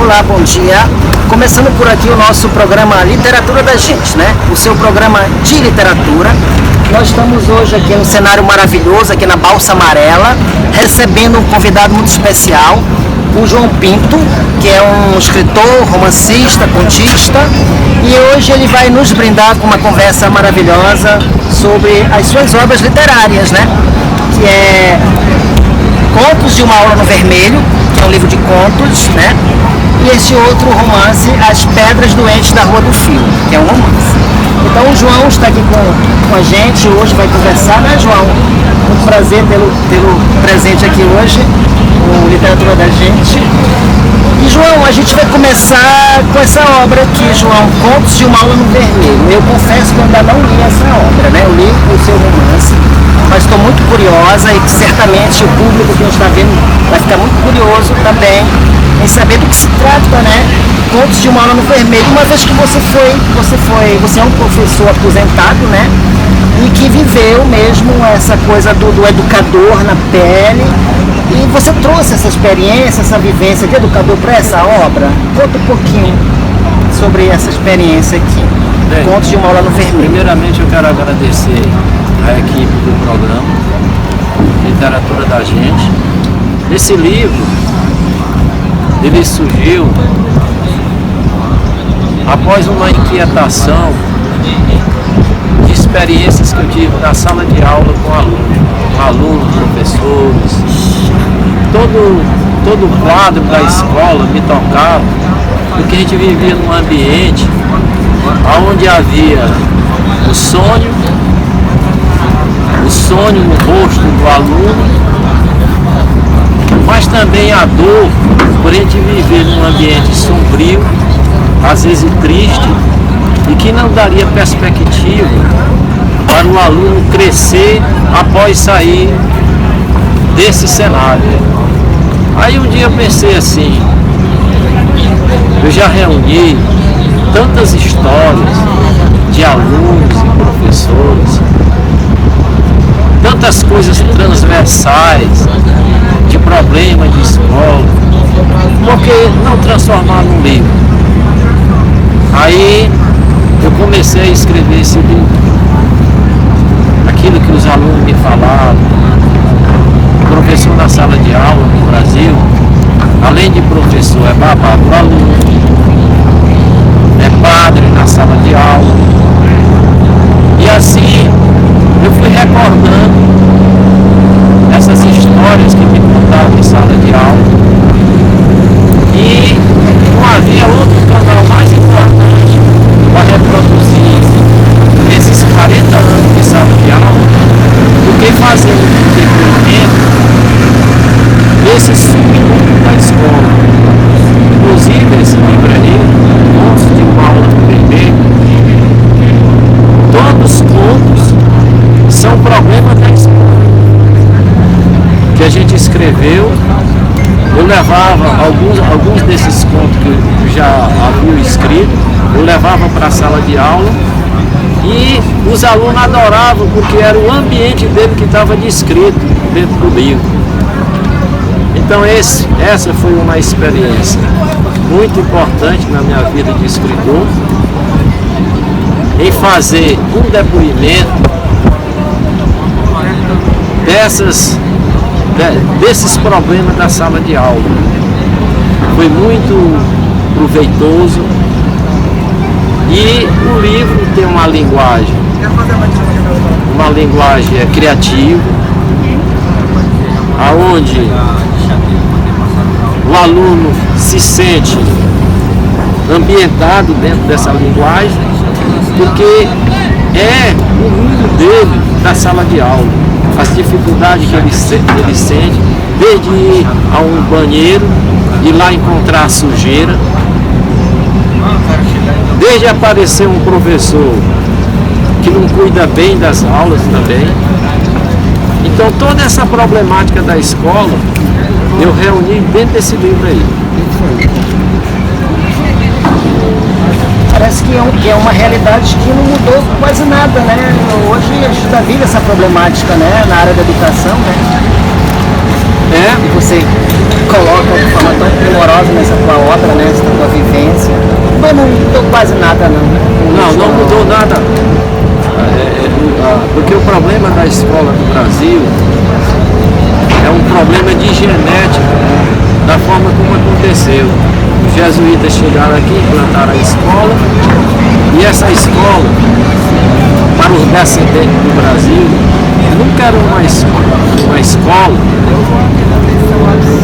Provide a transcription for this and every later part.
Olá, bom dia. Começando por aqui o nosso programa Literatura da Gente, né? O seu programa de literatura. Nós estamos hoje aqui num cenário maravilhoso, aqui na Balsa Amarela, recebendo um convidado muito especial, o João Pinto, que é um escritor, romancista, contista, e hoje ele vai nos brindar com uma conversa maravilhosa sobre as suas obras literárias, né? Que é Contos de uma Aula no Vermelho, que é um livro de contos, né? E esse outro romance, As Pedras Doentes da Rua do Fio, que é um romance. Então o João está aqui com a gente, hoje vai conversar, né, João? Muito prazer tê-lo presente aqui hoje, no Literatura da Gente. E João, a gente vai começar com essa obra aqui, João, Contos de uma Aula no Vermelho. Eu confesso que eu ainda não li essa obra, né? Eu li o seu romance, mas estou muito curiosa e certamente o público que nos está vendo vai ficar muito curioso também em saber do que se trata, né? Contos de uma Aula no Vermelho. Uma vez que você é um professor aposentado, né? E que viveu mesmo essa coisa do educador na pele. E você trouxe essa experiência, essa vivência de educador para essa obra. Conta um pouquinho sobre essa experiência aqui. Bem, Contos de uma Aula no Vermelho. Primeiramente eu quero agradecer a equipe do programa Literatura da Gente. Esse livro, ele surgiu após uma inquietação de experiências que eu tive na sala de aula com alunos, professores. Todo o quadro da escola me tocava, porque a gente vivia num ambiente onde havia o sonho no rosto do aluno, mas também a dor por a gente viver num ambiente sombrio, às vezes triste, e que não daria perspectiva para o aluno crescer após sair desse cenário. Aí um dia eu pensei assim, eu já reuni tantas histórias de alunos e professores, tantas coisas transversais, de problemas de escola, por que não transformar num livro? Aí eu comecei a escrever esse livro, aquilo que os alunos me falavam. Professor na sala de aula no Brasil, além de professor, é babá do aluno, é padre na sala de aula. E assim eu fui recordando essas histórias que me contavam em sala de aula. E não havia outro canal mais importante para reproduzir esses 40 anos de sala de aula do que fazer um depoimento desse submundo da escola. Inclusive esse livro aí, Contos de uma Aula no Vermelho, todos os contos são problemas da escola que a gente escreveu. Eu levava alguns desses contos que eu já havia escrito, eu levava para a sala de aula e os alunos adoravam, porque era o ambiente dele que estava descrito dentro do livro. Então essa foi uma experiência muito importante na minha vida de escritor, em fazer um depoimento desses problemas da sala de aula. Foi muito proveitoso e o livro tem uma linguagem criativa, aonde o aluno se sente ambientado dentro dessa linguagem, porque é o mundo dele da sala de aula, as dificuldades que ele sente, desde ir a um banheiro e lá encontrar sujeira, desde aparecer um professor que não cuida bem das aulas também. Então toda essa problemática da escola eu reuni dentro desse livro aí. Parece que é uma realidade que não mudou quase nada, né? Hoje a gente já vive essa problemática, né? Na área da educação, né? É. E você coloca de forma tão primorosa nessa tua obra, né? Nessa tua vivência. Mas não mudou quase nada, não. Não mudou nada. Porque o problema da escola no Brasil é um problema de genética, da forma como aconteceu. Os jesuítas chegaram aqui, implantaram a escola, e essa escola, para os descendentes do Brasil, nunca era uma escola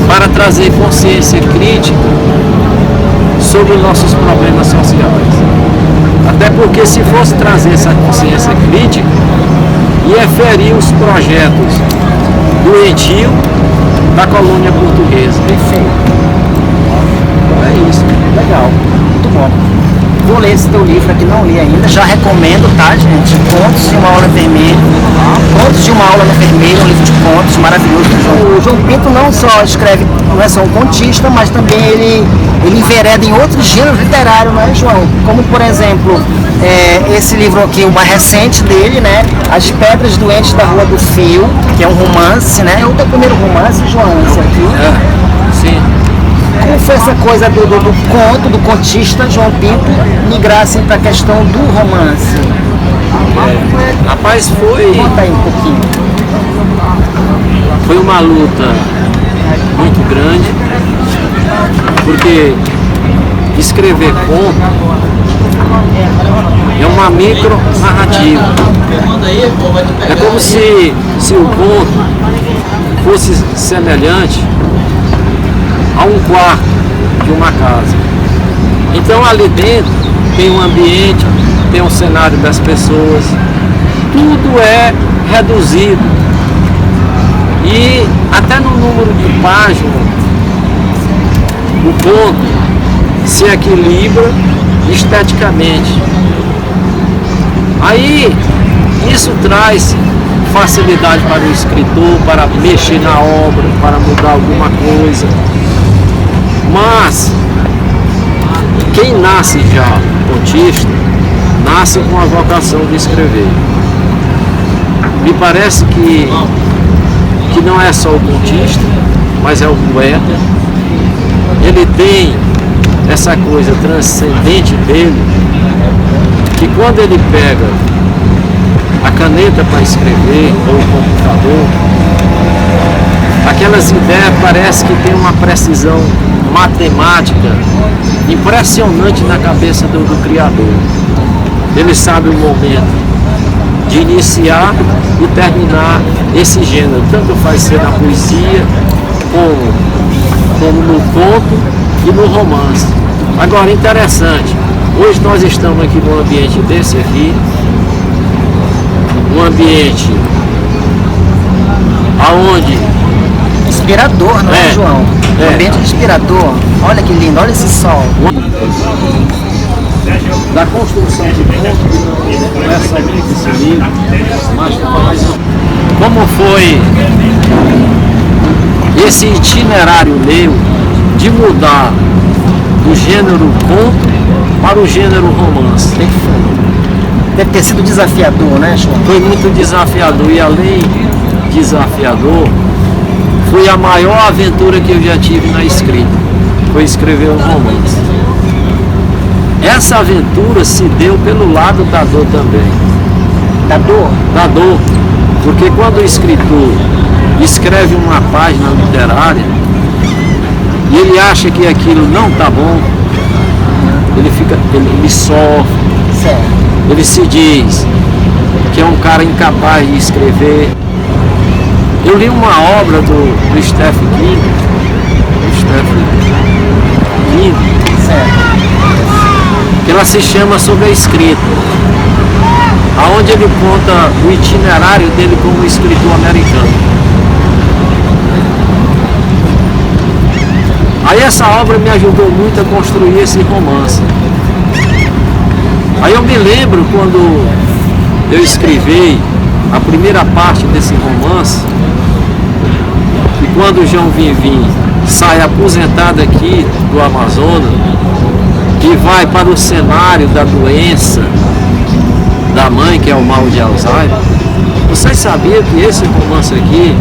para trazer consciência crítica sobre os nossos problemas sociais. Até porque se fosse trazer essa consciência crítica, ia ferir os projetos doentios da colônia portuguesa. Perfeito. É isso. Legal. Muito bom. Vou ler esse teu livro aqui, não li ainda. Já recomendo, tá, gente? Contos de uma Aula Vermelho. Contos de uma Aula no Vermelho, um livro de contos maravilhoso do João. O João Pinto não só escreve, não é só um contista, mas também ele envereda em outros gêneros literários, não é, João? Como, por exemplo, esse livro aqui, o mais recente dele, né? As Pedras Doentes da Rua do Fio, que é um romance, né? É o teu primeiro romance, João, esse aqui. Sim. Como foi essa coisa do conto, do contista João Pinto, migrar assim para a questão do romance? Rapaz, foi Conta aí um pouquinho. Foi uma luta muito grande, porque escrever conto é uma micro narrativa. É como se o conto fosse semelhante a um quarto de uma casa. Então ali dentro tem um ambiente, tem um cenário das pessoas, tudo é reduzido. E até no número de páginas, o conto se equilibra esteticamente. Aí isso traz facilidade para o escritor, para mexer na obra, para mudar alguma coisa. Mas quem nasce já contista, nasce com a vocação de escrever. Me parece que não é só o contista, mas é o poeta. Ele tem essa coisa transcendente dele, que quando ele pega a caneta para escrever, ou o computador, aquelas ideias parece que tem uma precisão matemática impressionante na cabeça do criador. Ele sabe o momento de iniciar e terminar esse gênero, tanto faz ser na poesia como no conto e no romance. Agora, interessante, hoje nós estamos aqui num ambiente desse aqui, um ambiente aonde inspirador, não é, João? Um ambiente inspirador. Olha que lindo, olha esse sol. Da construção de contos, não é somente esse livro, mas como foi esse itinerário meu de mudar do gênero conto para o gênero romance. Deve ter sido desafiador, né, João? Foi muito desafiador, e além de desafiador, foi a maior aventura que eu já tive na escrita. Foi escrever um romance. Essa aventura se deu pelo lado da dor também. Da dor? Da dor. Porque quando o escritor escreve uma página literária e ele acha que aquilo não está bom, ele sofre, certo. Ele se diz que é um cara incapaz de escrever. Eu li uma obra do Stephen King, Certo. que ela se chama Sobre a Escrita, aonde ele conta o itinerário dele como escritor americano. Aí essa obra me ajudou muito a construir esse romance. Aí eu me lembro quando eu escrevi a primeira parte desse romance, e quando o João Vivim sai aposentado aqui do Amazonas e vai para o cenário da doença da mãe, que é o mal de Alzheimer. Vocês sabiam que esse romance aqui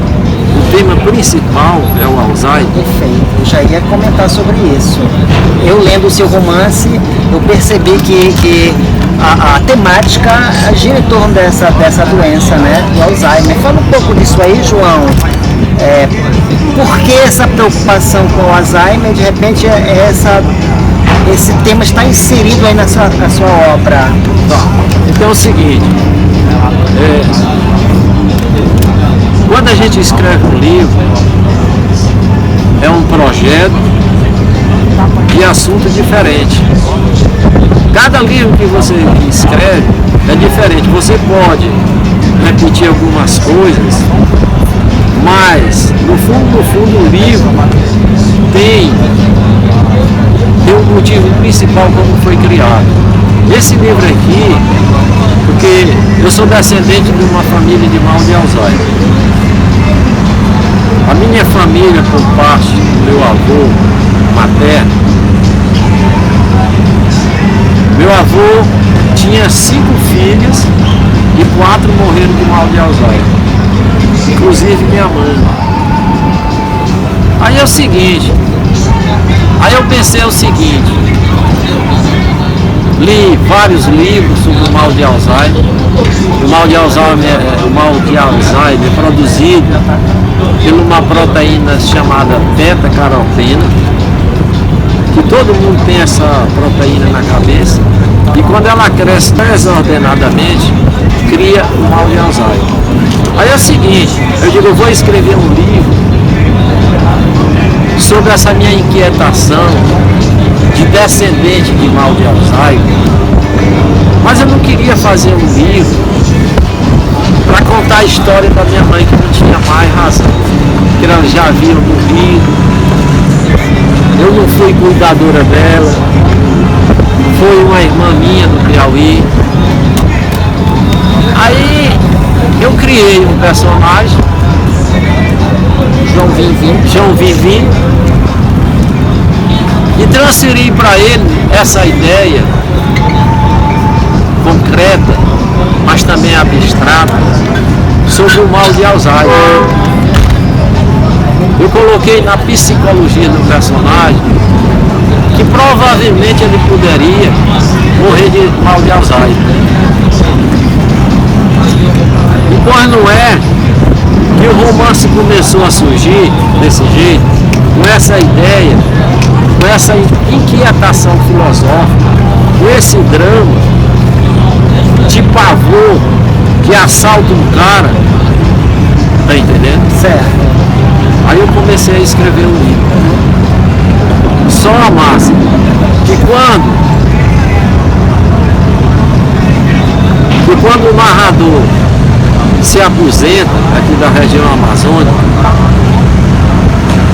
o tema principal é o Alzheimer. Perfeito, eu já ia comentar sobre isso. Eu lendo o seu romance, eu percebi que a temática gira em torno dessa doença, né, do Alzheimer. Fala um pouco disso aí, João. Por que essa preocupação com o Alzheimer? De repente esse tema está inserido aí na sua obra. Então é o seguinte, quando a gente escreve um livro, é um projeto de assunto diferente. Cada livro que você escreve é diferente. Você pode repetir algumas coisas, mas no fundo o livro tem um motivo principal como foi criado. Esse livro aqui, porque eu sou descendente de uma família de mal de Alzheimer. A minha família, por parte do meu avô materno, meu avô tinha 5 filhos e 4 morreram de mal de Alzheimer, inclusive minha mãe. Aí eu pensei o seguinte, li vários livros sobre o mal de Alzheimer. O mal de Alzheimer é produzido por uma proteína chamada beta-caroteno, que todo mundo tem essa proteína na cabeça, e quando ela cresce desordenadamente, cria o mal de Alzheimer. Aí é o seguinte, eu digo, eu vou escrever um livro sobre essa minha inquietação de descendente de mal de Alzheimer, mas eu não queria fazer um livro para contar a história da minha mãe, que não tinha mais razão, que ela já havia morrido, eu não fui cuidadora dela, foi uma irmã minha no Piauí. Aí eu criei um personagem, João Vivim, e transferi para ele essa ideia concreta, mas também abstrata, sobre o mal de Alzheimer. Eu coloquei na psicologia do personagem que provavelmente ele poderia morrer de mal de Alzheimer. E pois não é que o romance começou a surgir desse jeito, com essa ideia, com essa inquietação filosófica, com esse drama de pavor que assalta um cara, tá entendendo? Certo. Aí eu comecei a escrever um livro. Só a massa. Que quando o narrador se aposenta aqui da região amazônica,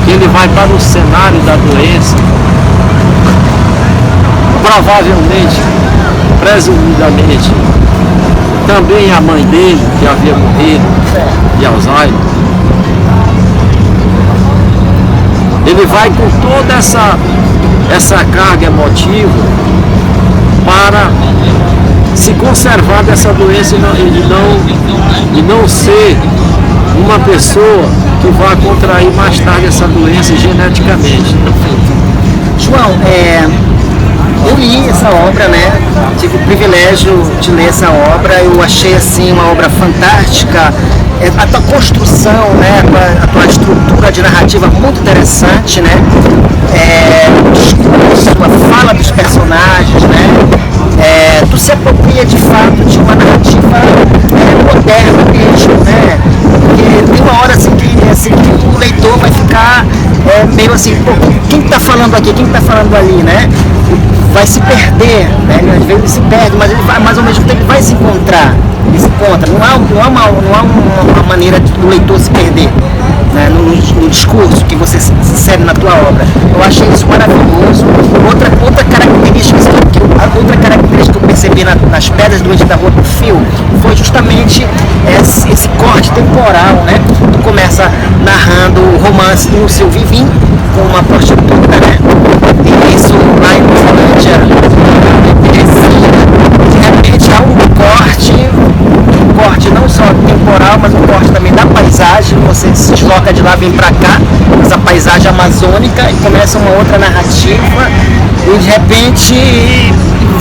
que ele vai para o cenário da doença, provavelmente, presumidamente, também a mãe dele, que havia morrido de Alzheimer, ele vai com toda essa carga emotiva para se conservar dessa doença e não ser uma pessoa que vai contrair mais tarde essa doença geneticamente. João, eu li essa obra, né? Tive o privilégio de ler essa obra. Eu achei assim uma obra fantástica. A tua construção, né? A tua estrutura de narrativa muito interessante, né? O discurso, a fala dos personagens, né? Tu se apropria de fato de uma narrativa moderna mesmo, né? Porque tem uma hora assim que o leitor vai ficar meio assim, pô, quem está falando aqui, quem está falando ali, né? Vai se perder, né? Às vezes ele se perde, mas ele vai, mas ao mesmo tempo vai se encontrar. Ele se encontra. Não há uma maneira do leitor se perder, né? No discurso que você se insere na tua obra. Eu achei isso maravilhoso. Outra característica que eu percebi nas pedras do da Rua do Fio foi justamente esse corte temporal, né? Tu começa narrando o romance do Seu Vivim com uma prostituta, né? E isso lá em Uberlândia, de repente há um corte não só temporal, mas um corte também da paisagem. paisagem, você se desloca de lá, vem pra cá, essa paisagem amazônica, e começa uma outra narrativa, e de repente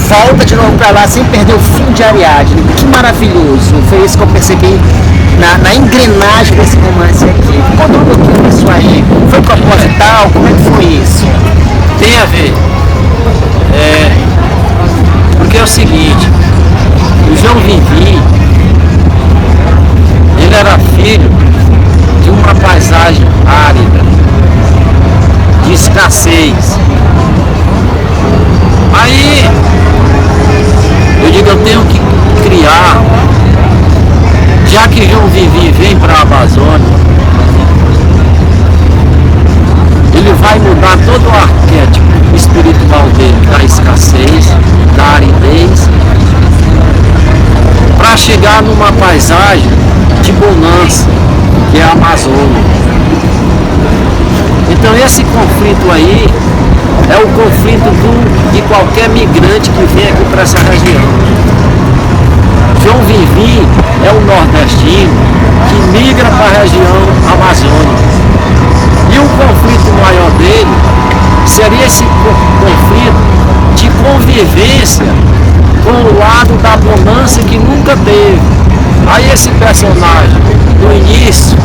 volta de novo pra lá sem perder o fio de Ariadne. Que maravilhoso! Foi isso que eu percebi na engrenagem desse romance aqui. Conta um pouquinho disso aí. Foi proposital? Como é que foi isso? Tem a ver. Porque é o seguinte, o João Vivi, ele era filho de uma paisagem árida, de escassez. Aí eu digo, eu tenho que criar, já que João Vivi vem para a Amazônia, ele vai mudar todo o arquétipo espiritual dele, da escassez, da aridez, para chegar numa paisagem de bonança, que é a Amazônia. Então esse conflito aí é o conflito de qualquer migrante que vem aqui para essa região. João Vivi é um nordestino que migra para a região amazônica. E o conflito maior dele seria esse conflito de convivência com o lado da bonança que nunca teve. Aí esse personagem, no início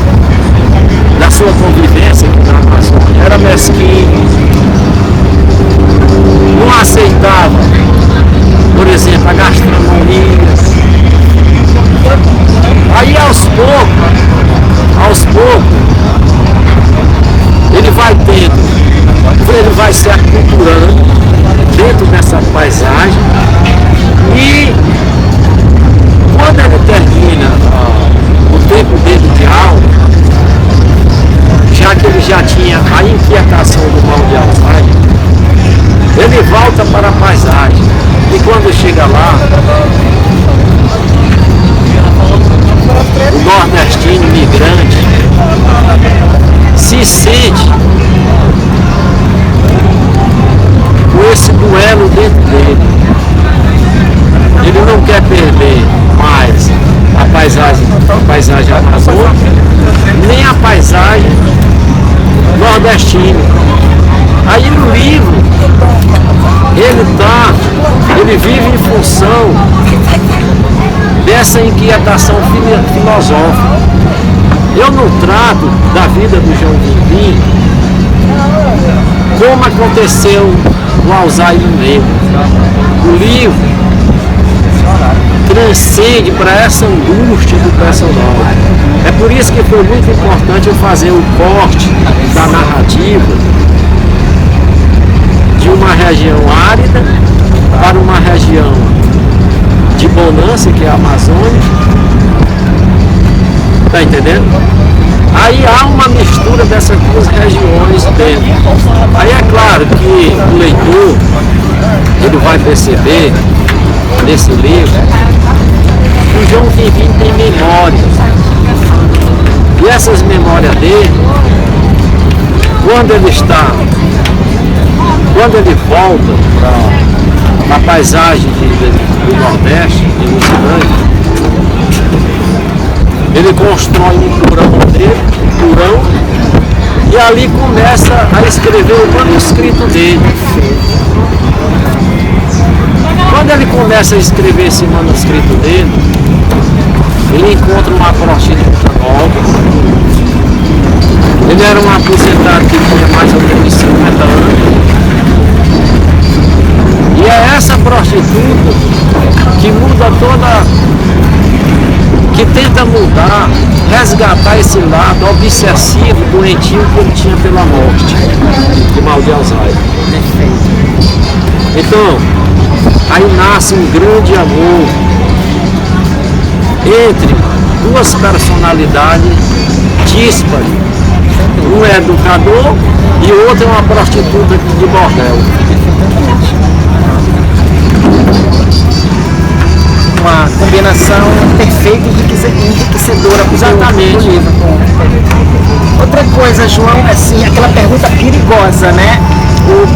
da sua convivência aqui na Amazônia, era mesquinho, não aceitava, por exemplo, a gastronomia. Aí aos poucos, ele vai tendo, ele vai se aculturando dentro dessa paisagem, e quando ele termina o tempo dele de aula, já que ele já tinha a inquietação do mal de Alzheimer, ele volta para a paisagem, e quando chega lá, o nordestino migrante se sente com esse duelo dentro dele. Ele não quer perder mais a paisagem amazônica, nem a paisagem nordestina. Aí no livro, ele vive em função dessa inquietação filosófica. Eu não trato da vida do João Vivi como aconteceu no Alzheimer negro. O livro transcende para essa angústia do personagem. É por isso que foi muito importante eu fazer o corte da narrativa de uma região árida para uma região de bonança, que é a Amazônia. Tá entendendo? Aí há uma mistura dessas duas regiões dentro. Aí é claro que o leitor, ele vai perceber nesse livro que o João Vivi tem memórias. E essas memórias dele, quando ele volta para a paisagem do Nordeste, de Luciano, ele constrói um porão, e ali começa a escrever o manuscrito dele. Quando ele começa a escrever esse manuscrito dele, ele encontra uma prostituta nova. Ele era um aposentado que tinha mais ou menos 50 anos. E é essa prostituta que muda que tenta mudar, resgatar esse lado obsessivo, doentio que ele tinha pela morte, do mal de Alzheimer. Então, aí nasce um grande amor entre duas personalidades díspares. Um é educador e o outro é uma prostituta de bordel. Uma combinação perfeita e enriquecedora para Exatamente. o livro. Outra coisa, João, assim, aquela pergunta perigosa, né? O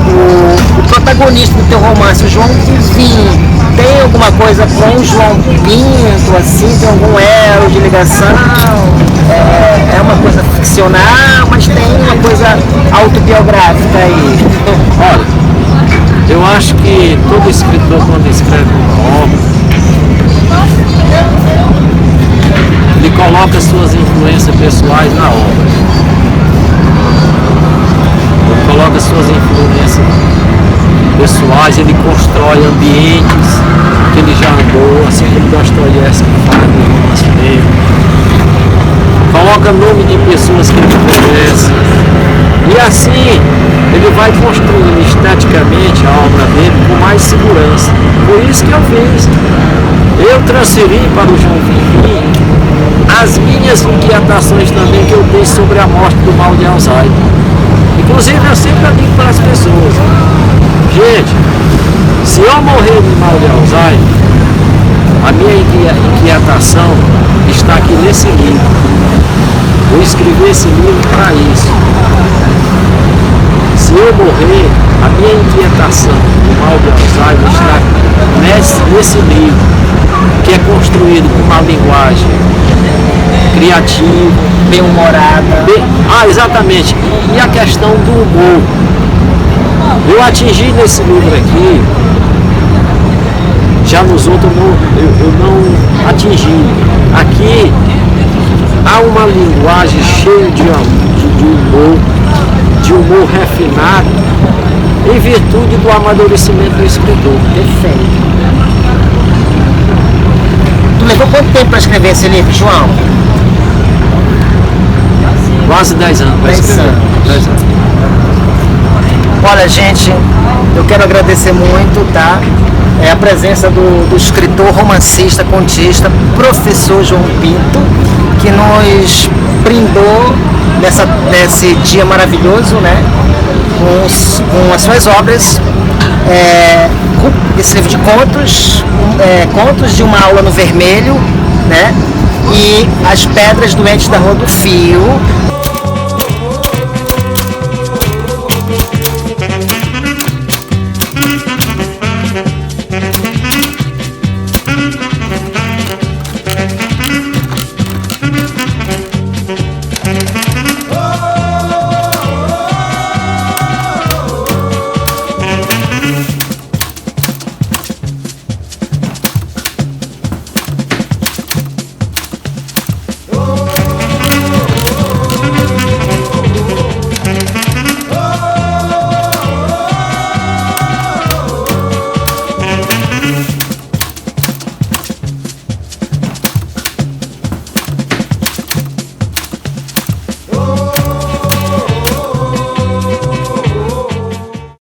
protagonista do teu romance, o João Vivi, tem alguma coisa com o João Pinto, assim, tem algum elo de ligação? é uma coisa ficcional, mas tem uma coisa autobiográfica aí. Olha, eu acho que todo escritor, quando escreve uma obra, ele coloca suas influências pessoais na obra. Ele coloca suas influências pessoais, ele constrói ambientes que ele já andou, assim como Dostoiévski faz no romance dele. Coloca nome de pessoas que ele conhece. E assim ele vai construindo esteticamente a obra dele com mais segurança. Por isso que eu fiz. Eu transferi para o João Vivi as minhas inquietações também que eu tenho sobre a morte do mal de Alzheimer. Inclusive eu sempre digo para as pessoas, gente, se eu morrer de mal de Alzheimer, a minha inquietação está aqui nesse livro. Eu escrevi esse livro para isso. Se eu morrer, a minha inquietação do mal de Alzheimer está nesse livro, que é construído com uma linguagem criativa, Bem-humorada. exatamente. E a questão do humor. Eu atingi nesse livro aqui, já nos outros eu não atingi. Aqui há uma linguagem cheia de humor refinado, em virtude do amadurecimento do escritor. Perfeito. Tu levou quanto tempo para escrever esse livro, João? Quase 10 anos para 10 escrever. anos. 10 anos. Olha, gente, eu quero agradecer muito, tá? A presença do escritor, romancista, contista, professor João Pinto, que nos brindou nesse dia maravilhoso, né? Com as suas obras, esse livro de contos, contos de uma aula no vermelho, né? E As Pedras Doentes da Rua do Fio.